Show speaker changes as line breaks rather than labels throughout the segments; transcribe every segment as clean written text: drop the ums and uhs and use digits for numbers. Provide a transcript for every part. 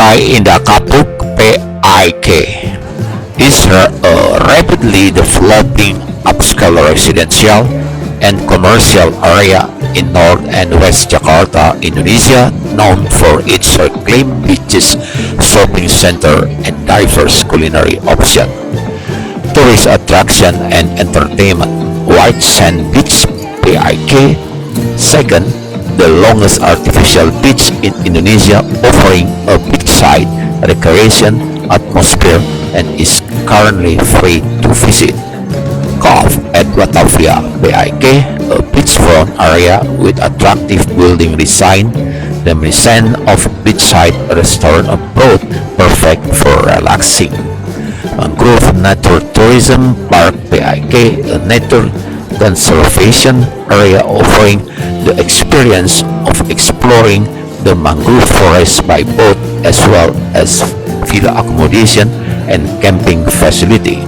Pantai Indah Kapuk PIK is a rapidly developing upscale residential and commercial area in North and West Jakarta, Indonesia, known for its reclaimed beaches, shopping center, and diverse culinary options. Tourist attraction and entertainment. White Sand Beach PIK, second, the longest artificial beach in Indonesia, offering a beachside recreation atmosphere and is currently free to visit. Cove at Batavia PIK, a beachfront area with attractive building design, reminiscent of beachside restaurant abroad, perfect for relaxing. Mangrove Natural Tourism Park PIK, a nature conservation area offering the experience of exploring the mangrove forest by boat as well as villa accommodation and camping facility.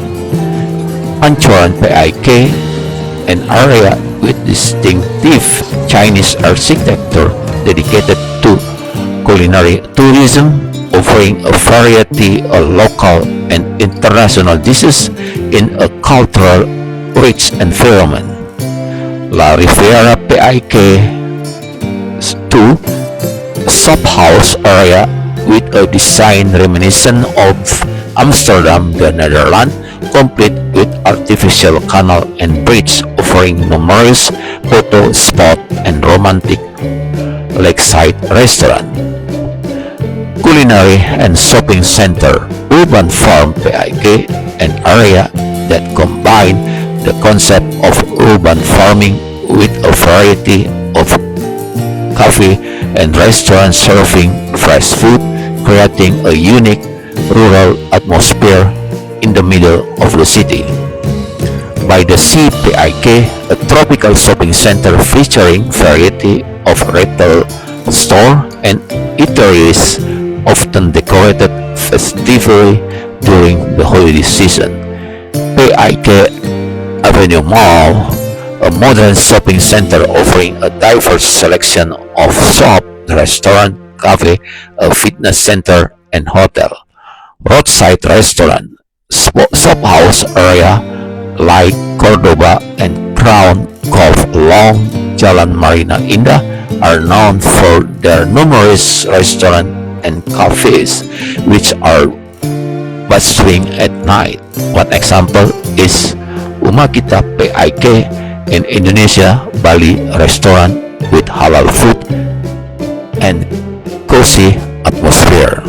Pantjoran PIK, an area with distinctive Chinese architecture dedicated to culinary tourism, offering a variety of local and international dishes in a cultural rich environment. La Riviera PIK 2, shop house area with a design reminiscent of Amsterdam, the Netherlands, complete with artificial canal and bridge, offering numerous photo spot and romantic lakeside restaurant. Culinary and shopping center Urban Farm PIK, an area that combine the concept of urban farming with a variety of cafe and restaurants serving fresh food, creating a unique rural atmosphere in the middle of the city. By the Sea PIK, a tropical shopping center featuring variety of retail store and eateries, often decorated festively during the holiday season. PIK Avenue Mall, a modern shopping center offering a diverse selection of shop, restaurant, cafe, a fitness center, and hotel. Roadside restaurant, shop house area like Cordoba and Crown Cove along Jalan Marina Indah are known for their numerous restaurants and cafes which are bustling at night. One example is Umakita PIK, in Indonesia, Bali restaurant with halal food and cozy atmosphere.